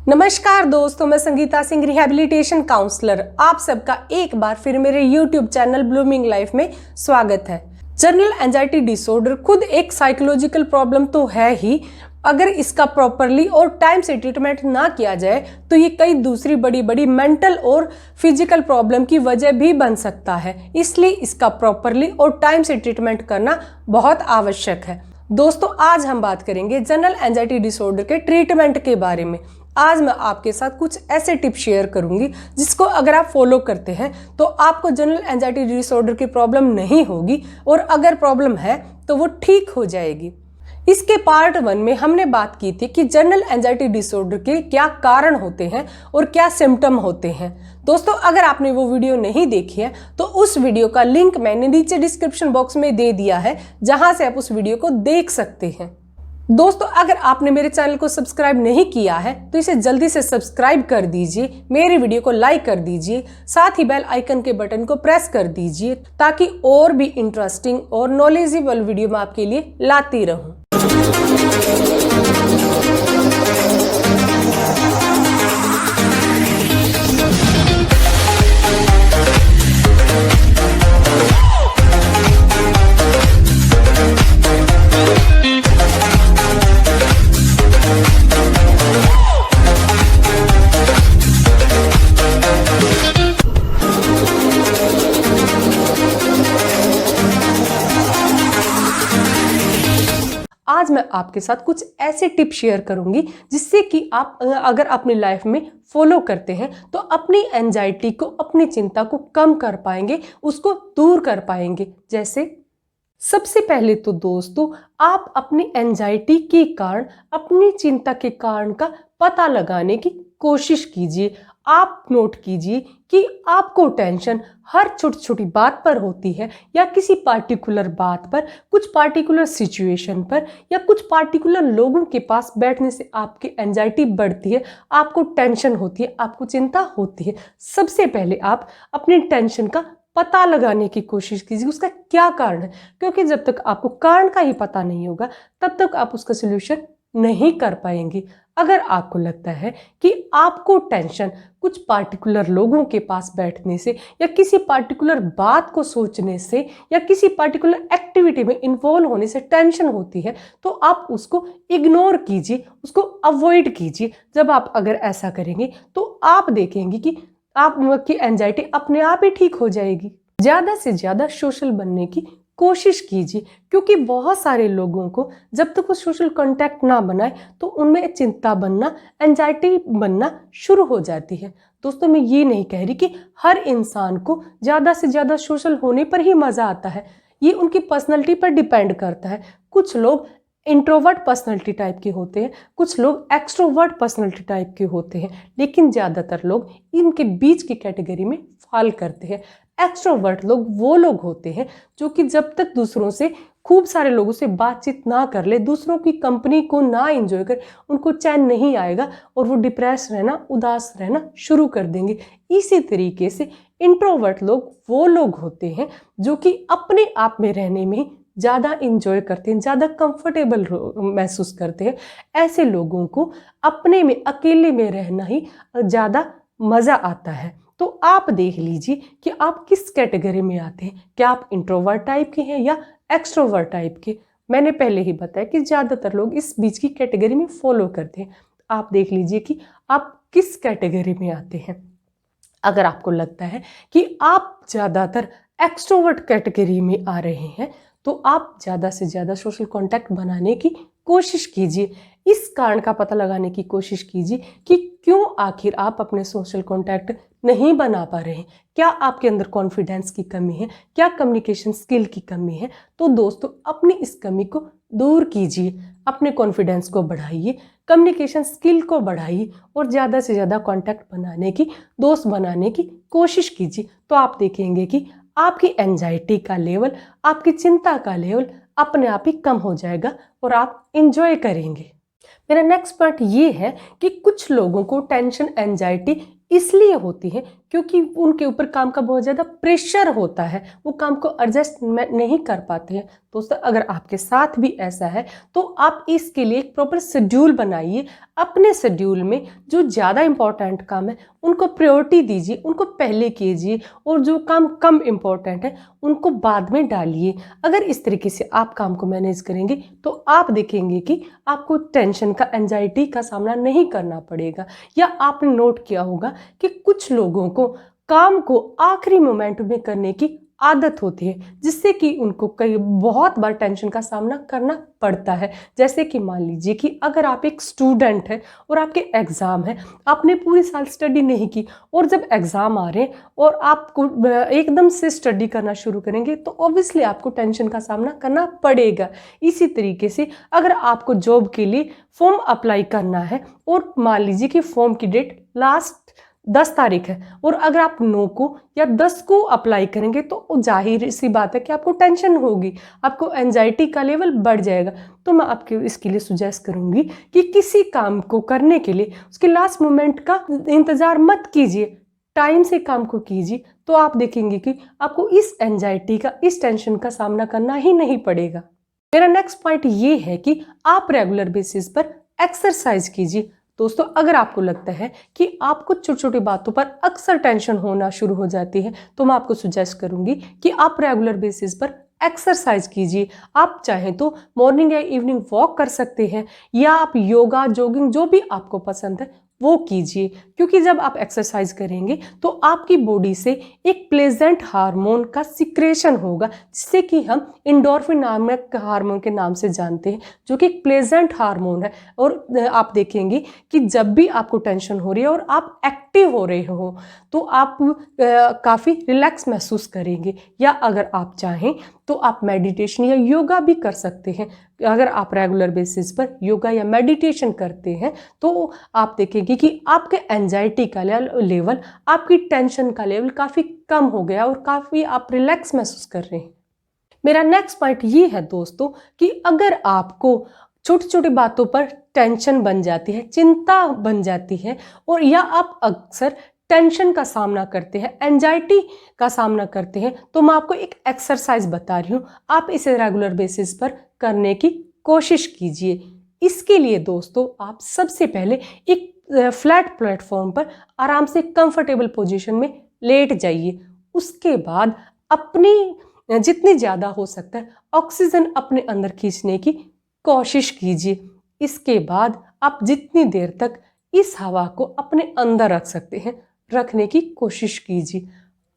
नमस्कार दोस्तों, मैं संगीता सिंह, रिहैबिलिटेशन काउंसलर, आप सबका एक बार फिर मेरे YouTube चैनल ब्लूमिंग लाइफ में स्वागत है। जनरल एंजाइटी डिसऑर्डर खुद एक साइकोलॉजिकल प्रॉब्लम तो है ही, अगर इसका प्रॉपरली और टाइम से ट्रीटमेंट ना किया जाए तो ये कई दूसरी बड़ी बड़ी मेंटल और फिजिकल प्रॉब्लम की वजह भी बन सकता है। इसलिए इसका प्रॉपरली और टाइम से ट्रीटमेंट करना बहुत आवश्यक है। दोस्तों, आज हम बात करेंगे जनरल एंजाइटी डिसऑर्डर के ट्रीटमेंट के बारे में। आज मैं आपके साथ कुछ ऐसे टिप्स शेयर करूंगी जिसको अगर आप फॉलो करते हैं तो आपको जनरल एंजाइटी डिसऑर्डर की प्रॉब्लम नहीं होगी, और अगर प्रॉब्लम है तो वो ठीक हो जाएगी। इसके पार्ट 1 में हमने बात की थी कि जनरल एंजाइटी डिसऑर्डर के क्या कारण होते हैं और क्या सिम्टम होते हैं। दोस्तों, अगर आपने वो वीडियो नहीं देखी है तो उस वीडियो का लिंक मैंने नीचे डिस्क्रिप्शन बॉक्स में दे दिया है, जहां से आप उस वीडियो को देख सकते हैं। दोस्तों, अगर आपने मेरे चैनल को सब्सक्राइब नहीं किया है तो इसे जल्दी से सब्सक्राइब कर दीजिए, मेरी वीडियो को लाइक कर दीजिए, साथ ही बेल आइकन के बटन को प्रेस कर दीजिए ताकि और भी इंटरेस्टिंग और नॉलेजेबल वीडियो मैं आपके लिए लाती रहूं। आज मैं आपके साथ कुछ ऐसे टिप्स शेयर करूंगी जिससे कि आप अगर अपनी लाइफ में फॉलो करते हैं तो अपनी एंजाइटी को, अपनी चिंता को कम कर पाएंगे, उसको दूर कर पाएंगे। जैसे सबसे पहले तो दोस्तों, आप अपनी एंजाइटी के कारण, अपनी चिंता के कारण का पता लगाने की कोशिश कीजिए। आप नोट कीजिए कि आपको टेंशन हर छोटी छोटी बात पर होती है, या किसी पार्टिकुलर बात पर, कुछ पार्टिकुलर सिचुएशन पर, या कुछ पार्टिकुलर लोगों के पास बैठने से आपकी एंजाइटी बढ़ती है, आपको टेंशन होती है, आपको चिंता होती है। सबसे पहले आप अपनी टेंशन का पता लगाने की कोशिश कीजिए, उसका क्या कारण है, क्योंकि जब तक आपको कारण का ही पता नहीं होगा तब तक आप उसका सलूशन नहीं कर पाएंगे। अगर आपको लगता है कि आपको टेंशन कुछ पार्टिकुलर लोगों के पास बैठने से, या किसी पार्टिकुलर बात को सोचने से, या किसी पार्टिकुलर एक्टिविटी में इन्वॉल्व होने से टेंशन होती है, तो आप उसको इग्नोर कीजिए, उसको अवॉइड कीजिए। जब आप अगर ऐसा करेंगे तो आप देखेंगे कि आपकी एंजाइटी अपने आप ही ठीक हो जाएगी। ज़्यादा से ज़्यादा सोशल बनने की कोशिश कीजिए, क्योंकि बहुत सारे लोगों को जब तक वो सोशल कांटेक्ट ना बनाए तो उनमें चिंता बनना, एंजाइटी बनना शुरू हो जाती है। दोस्तों, मैं ये नहीं कह रही कि हर इंसान को ज़्यादा से ज़्यादा सोशल होने पर ही मज़ा आता है, ये उनकी पर्सनैलिटी पर डिपेंड करता है। कुछ लोग इंट्रोवर्ट पर्सनैलिटी टाइप के होते हैं, कुछ लोग एक्सट्रोवर्ट पर्सनैलिटी टाइप के होते हैं, लेकिन ज़्यादातर लोग इनके बीच की कैटेगरी में फॉल करते हैं। एक्सट्रोवर्ट लोग वो लोग होते हैं जो कि जब तक दूसरों से, खूब सारे लोगों से बातचीत ना कर ले, दूसरों की कंपनी को ना एंजॉय कर, उनको चैन नहीं आएगा और वो डिप्रेस रहना, उदास रहना शुरू कर देंगे। इसी तरीके से इंट्रोवर्ट लोग वो लोग होते हैं जो कि अपने आप में रहने में ज़्यादा इंजॉय करते हैं, ज़्यादा कंफर्टेबल महसूस करते हैं। ऐसे लोगों को अपने में, अकेले में रहना ही ज़्यादा मज़ा आता है। तो आप देख लीजिए कि आप किस कैटेगरी में आते हैं। क्या आप इंट्रोवर्ट टाइप के हैं या एक्सट्रोवर्ट टाइप के? मैंने पहले ही बताया कि ज़्यादातर लोग इस बीच की कैटेगरी में फॉलो करते हैं। आप देख लीजिए कि आप किस कैटेगरी में आते हैं। अगर आपको लगता है कि आप ज़्यादातर एक्सट्रोवर्ट कैटेगरी में आ रहे हैं तो आप ज़्यादा से ज़्यादा सोशल कांटेक्ट बनाने की कोशिश कीजिए। इस कारण का पता लगाने की कोशिश कीजिए कि क्यों आखिर आप अपने सोशल कांटेक्ट नहीं बना पा रहे हैं। क्या आपके अंदर कॉन्फिडेंस की कमी है, क्या कम्युनिकेशन स्किल की कमी है? तो दोस्तों, अपनी इस कमी को दूर कीजिए, अपने कॉन्फिडेंस को बढ़ाइए, कम्युनिकेशन स्किल को बढ़ाइए और ज़्यादा से ज़्यादा कॉन्टैक्ट बनाने की, दोस्त बनाने की कोशिश कीजिए। तो आप देखेंगे कि आपकी एंजाइटी का लेवल, आपकी चिंता का लेवल अपने आप ही कम हो जाएगा और आप इंजॉय करेंगे। मेरा नेक्स्ट पॉइंट ये है कि कुछ लोगों को टेंशन एंजाइटी इसलिए होती है क्योंकि उनके ऊपर काम का बहुत ज़्यादा प्रेशर होता है, वो काम को एडजस्ट नहीं कर पाते हैं। दोस्तों, अगर आपके साथ भी ऐसा है तो आप इसके लिए एक प्रॉपर शेड्यूल बनाइए। अपने शेड्यूल में जो ज़्यादा इम्पोर्टेंट काम है उनको प्रायोरिटी दीजिए, उनको पहले कीजिए, और जो काम कम इम्पोर्टेंट है उनको बाद में डालिए। अगर इस तरीके से आप काम को मैनेज करेंगे तो आप देखेंगे कि आपको टेंशन का, एंजाइटी का सामना नहीं करना पड़ेगा। या आपने नोट किया होगा कि कुछ लोगों को काम को आखिरी मोमेंट में करने की आदत होती है, जिससे कि उनको कई बहुत बार टेंशन का सामना करना पड़ता है। जैसे कि मान लीजिए कि अगर आप एक स्टूडेंट हैं और आपके एग्ज़ाम है, आपने पूरी साल स्टडी नहीं की, और जब एग्ज़ाम आ रहे हैं और आपको एकदम से स्टडी करना शुरू करेंगे तो ऑब्वियसली आपको टेंशन का सामना करना पड़ेगा। इसी तरीके से अगर आपको जॉब के लिए फॉर्म अप्लाई करना है और मान लीजिए कि फॉर्म की डेट लास्ट 10 तारीख है, और अगर आप 9 को या 10 को अप्लाई करेंगे तो जाहिर सी बात है कि आपको टेंशन होगी, आपको एंजाइटी का लेवल बढ़ जाएगा। तो मैं आपको इसके लिए सुजेस्ट करूंगी कि किसी काम को करने के लिए उसके लास्ट मोमेंट का इंतज़ार मत कीजिए, टाइम से काम को कीजिए, तो आप देखेंगे कि आपको इस एंजाइटी का, इस टेंशन का सामना करना ही नहीं पड़ेगा। मेरा नेक्स्ट पॉइंट ये है कि आप रेगुलर बेसिस पर एक्सरसाइज कीजिए। दोस्तों, अगर आपको लगता है कि आपको छोटी छोटी बातों पर अक्सर टेंशन होना शुरू हो जाती है तो मैं आपको सुजेस्ट करूंगी कि आप रेगुलर बेसिस पर एक्सरसाइज कीजिए। आप चाहें तो मॉर्निंग या इवनिंग वॉक कर सकते हैं, या आप योगा, जॉगिंग, जो भी आपको पसंद है वो कीजिए, क्योंकि जब आप एक्सरसाइज करेंगे तो आपकी बॉडी से एक प्लेजेंट हार्मोन का सिक्रेशन होगा, जिससे कि हम इंडोर्फिन नामक हार्मोन के नाम से जानते हैं, जो कि एक प्लेजेंट हार्मोन है। और आप देखेंगे कि जब भी आपको टेंशन हो रही है और आप एक्टिव हो रहे हो तो आप काफ़ी रिलैक्स महसूस करेंगे। या अगर आप चाहें तो आप मेडिटेशन या योगा भी कर सकते हैं। अगर आप रेगुलर बेसिस पर योगा या मेडिटेशन करते हैं तो आप देखेंगे कि आपके एंजाइटी का लेवल, आपकी टेंशन का लेवल काफ़ी कम हो गया और काफ़ी आप रिलैक्स महसूस कर रहे हैं। मेरा नेक्स्ट पॉइंट ये है दोस्तों कि अगर आपको छोटी छोटी बातों पर टेंशन बन जाती है, चिंता बन जाती है, और या आप अक्सर टेंशन का सामना करते हैं, एंजाइटी का सामना करते हैं, तो मैं आपको एक एक्सरसाइज बता रही हूँ। आप इसे रेगुलर बेसिस पर करने की कोशिश कीजिए। इसके लिए दोस्तों आप सबसे पहले एक फ्लैट प्लेटफॉर्म पर आराम से कंफर्टेबल पोजीशन में लेट जाइए। उसके बाद अपनी जितनी ज़्यादा हो सकता है ऑक्सीजन अपने अंदर खींचने की कोशिश कीजिए। इसके बाद आप जितनी देर तक इस हवा को अपने अंदर रख सकते हैं, रखने की कोशिश कीजिए।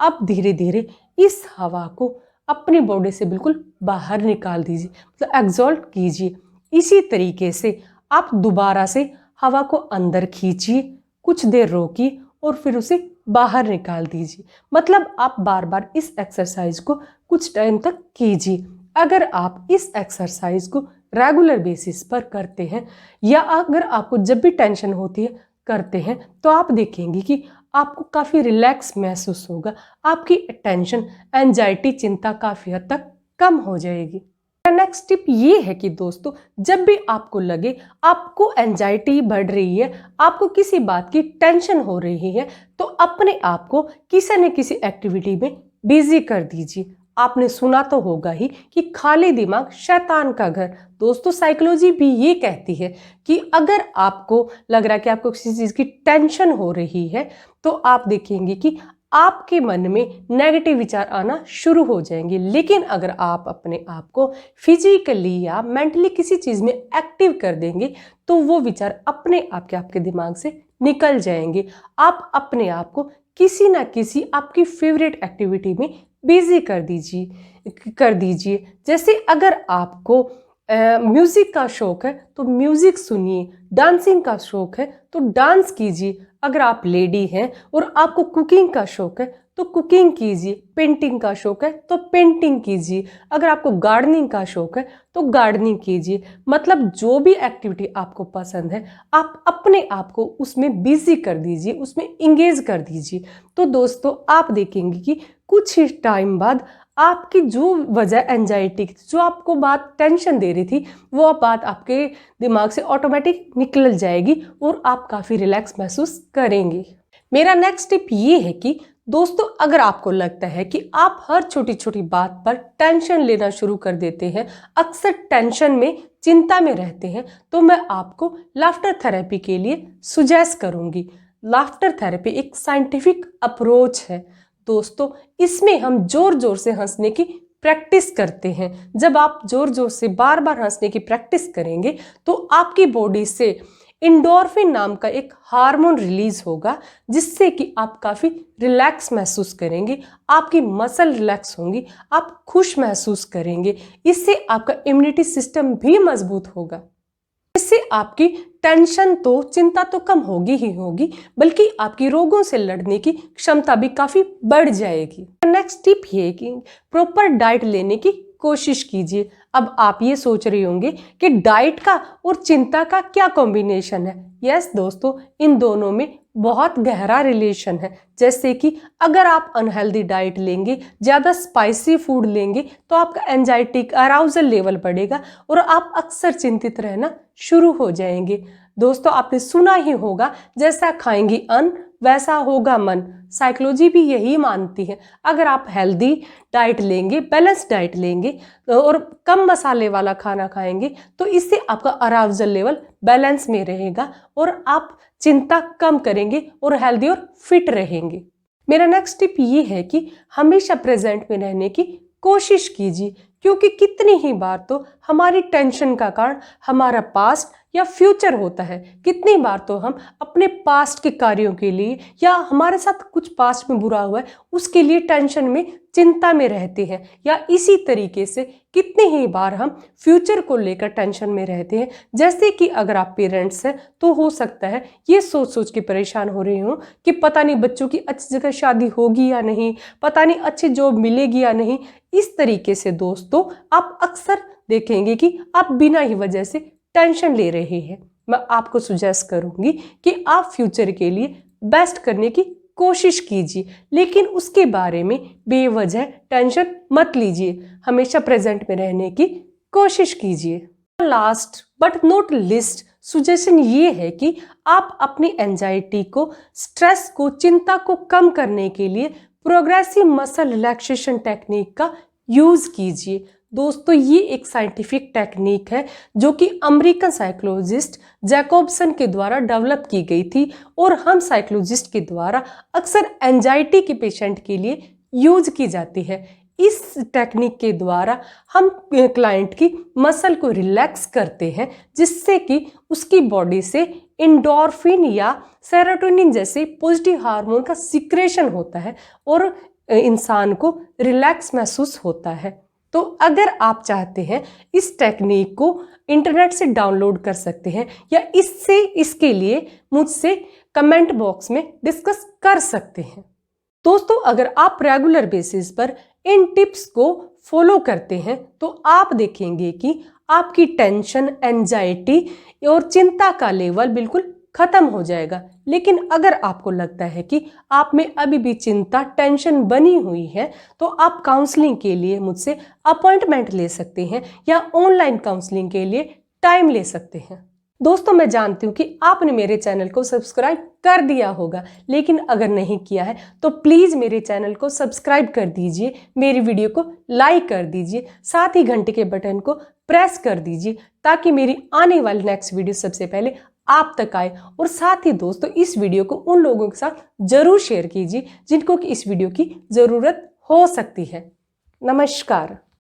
अब धीरे धीरे इस हवा को अपनी बॉडी से बिल्कुल बाहर निकाल दीजिए, मतलब एग्जॉल्ट कीजिए। इसी तरीके से आप दोबारा से हवा को अंदर खींचिए, कुछ देर रोकिए और फिर उसे बाहर निकाल दीजिए। मतलब आप बार बार इस एक्सरसाइज को कुछ टाइम तक कीजिए। अगर आप इस एक्सरसाइज को रेगुलर बेसिस पर करते हैं, या अगर आपको जब भी टेंशन होती है करते हैं, तो आप देखेंगे कि आपको काफ़ी रिलैक्स महसूस होगा, आपकी टेंशन, एंजाइटी, चिंता काफ़ी हद तक कम हो जाएगी। नेक्स्ट टिप ये है कि दोस्तों, जब भी आपको लगे आपको एंजाइटी बढ़ रही है, आपको किसी बात की टेंशन हो रही है, तो अपने आप को किसी न किसी एक्टिविटी में बिजी कर दीजिए। आपने सुना तो होगा ही कि खाली दिमाग शैतान का घर। दोस्तों, साइकोलॉजी भी ये कहती है कि अगर आपको लग रहा है कि आपको किसी चीज़ की टेंशन हो रही है तो आप देखेंगे कि आपके मन में नेगेटिव विचार आना शुरू हो जाएंगे। लेकिन अगर आप अपने आप को फिजिकली या मेंटली किसी चीज़ में एक्टिव कर देंगे तो वो विचार अपने आप के आपके दिमाग से निकल जाएंगे। आप अपने आप को किसी ना किसी आपकी फेवरेट एक्टिविटी में बिजी कर दीजिए। जैसे अगर आपको म्यूज़िक का शौक है तो म्यूज़िक सुनिए, डांसिंग का शौक है तो डांस कीजिए। अगर आप लेडी हैं और आपको कुकिंग का शौक है तो कुकिंग कीजिए, पेंटिंग का शौक है तो पेंटिंग कीजिए, अगर आपको गार्डनिंग का शौक है तो गार्डनिंग कीजिए। मतलब जो भी एक्टिविटी आपको पसंद है आप अपने आप को उसमें बिजी कर दीजिए, उसमें इंगेज कर दीजिए। तो दोस्तों, आप देखेंगे कि कुछ ही टाइम बाद आपकी जो वजह एंजाइटी की, जो आपको बात टेंशन दे रही थी, वो बात आपके दिमाग से ऑटोमेटिक निकल जाएगी और आप काफ़ी रिलैक्स महसूस करेंगे। मेरा नेक्स्ट टिप ये है कि दोस्तों, अगर आपको लगता है कि आप हर छोटी छोटी बात पर टेंशन लेना शुरू कर देते हैं, अक्सर टेंशन में, चिंता में रहते हैं, तो मैं आपको लाफ्टर थेरेपी के लिए सुजेस्ट करूंगी। लाफ्टर थेरेपी एक साइंटिफिक अप्रोच है दोस्तों। इसमें हम जोर जोर से हंसने की प्रैक्टिस करते हैं। जब आप जोर जोर से बार बार हंसने की प्रैक्टिस करेंगे तो आपकी बॉडी से इंडोर्फिन नाम का एक हार्मोन रिलीज होगा, जिससे कि आप काफ़ी रिलैक्स महसूस करेंगे, आपकी मसल रिलैक्स होंगी, आप खुश महसूस करेंगे। इससे आपका इम्यूनिटी सिस्टम भी मजबूत होगा। इससे आपकी टेंशन तो, चिंता तो कम होगी ही होगी, बल्कि आपकी रोगों से लड़ने की क्षमता भी काफ़ी बढ़ जाएगी। नेक्स्ट टिप ये है कि प्रॉपर डाइट लेने की कोशिश कीजिए। अब आप ये सोच रहे होंगे कि डाइट का और चिंता का क्या कॉम्बिनेशन है। यस दोस्तों, इन दोनों में बहुत गहरा रिलेशन है। जैसे कि अगर आप अनहेल्दी डाइट लेंगे, ज़्यादा स्पाइसी फूड लेंगे, तो आपका एंजाइटी अराउजल लेवल बढ़ेगा और आप अक्सर चिंतित रहना शुरू हो जाएंगे। दोस्तों, आपने सुना ही होगा, जैसा खाएंगी अन्न वैसा होगा मन। साइकोलॉजी भी यही मानती है। अगर आप हेल्दी डाइट लेंगे, बैलेंस डाइट लेंगे और कम मसाले वाला खाना खाएंगे, तो इससे आपका अराउजल लेवल बैलेंस में रहेगा और आप चिंता कम करेंगे और हेल्दी और फिट रहेंगे। मेरा नेक्स्ट टिप ये है कि हमेशा प्रेजेंट में रहने की कोशिश कीजिए, क्योंकि कितनी ही बार तो हमारी टेंशन का कारण हमारा पास्ट या फ्यूचर होता है। कितनी बार तो हम अपने पास्ट के कार्यों के लिए, या हमारे साथ कुछ पास्ट में बुरा हुआ है उसके लिए टेंशन में, चिंता में रहते हैं, या इसी तरीके से कितनी ही बार हम फ्यूचर को लेकर टेंशन में रहते हैं। जैसे कि अगर आप पेरेंट्स हैं तो हो सकता है ये सोच सोच के परेशान हो रहे हो कि पता नहीं बच्चों की अच्छी जगह शादी होगी या नहीं, पता नहीं अच्छी जॉब मिलेगी या नहीं। इस तरीके से दोस्तों आप अक्सर देखेंगे कि आप बिना ही वजह से टेंशन ले रहे हैं। मैं आपको सुजेस्ट करूंगी कि आप फ्यूचर के लिए बेस्ट करने की कोशिश कीजिए, लेकिन उसके बारे में बेवजह टेंशन मत लीजिए। हमेशा प्रेजेंट में रहने की कोशिश कीजिए। Last but not list suggestion ये है कि आप अपनी एंजाइटी को, स्ट्रेस को, चिंता को कम करने के लिए प्रोग्रेसिव मसल रिलैक्सेशन टेक्निक का यूज कीजिए। दोस्तों, ये एक साइंटिफिक टेक्निक है जो कि अमेरिकन साइकोलॉजिस्ट जैकोब्सन के द्वारा डेवलप की गई थी और हम साइकोलॉजिस्ट के द्वारा अक्सर एंजाइटी के पेशेंट के लिए यूज की जाती है। इस टेक्निक के द्वारा हम क्लाइंट की मसल को रिलैक्स करते हैं, जिससे कि उसकी बॉडी से इंडोर्फिन या सेरोटोनिन जैसे पॉजिटिव हार्मोन का सिक्रेशन होता है और इंसान को रिलैक्स महसूस होता है। तो अगर आप चाहते हैं, इस टेक्निक को इंटरनेट से डाउनलोड कर सकते हैं, या इसके लिए मुझसे कमेंट बॉक्स में डिस्कस कर सकते हैं। दोस्तों, अगर आप रेगुलर बेसिस पर इन टिप्स को फॉलो करते हैं तो आप देखेंगे कि आपकी टेंशन, एंजाइटी और चिंता का लेवल बिल्कुल खत्म हो जाएगा। लेकिन अगर आपको लगता है कि आप में अभी भी चिंता, टेंशन बनी हुई है, तो आप काउंसलिंग के लिए मुझसे अपॉइंटमेंट ले सकते हैं या ऑनलाइन काउंसलिंग के लिए टाइम ले सकते हैं। दोस्तों, मैं जानती हूँ कि आपने मेरे चैनल को सब्सक्राइब कर दिया होगा, लेकिन अगर नहीं किया है तो प्लीज़ मेरे चैनल को सब्सक्राइब कर दीजिए, मेरी वीडियो को लाइक कर दीजिए, साथ ही घंटे के बटन को प्रेस कर दीजिए, ताकि मेरी आने वाली नेक्स्ट वीडियो सबसे पहले आप तक आए। और साथ ही दोस्तों, इस वीडियो को उन लोगों के साथ जरूर शेयर कीजिए जिनको कि इस वीडियो की ज़रूरत हो सकती है। नमस्कार।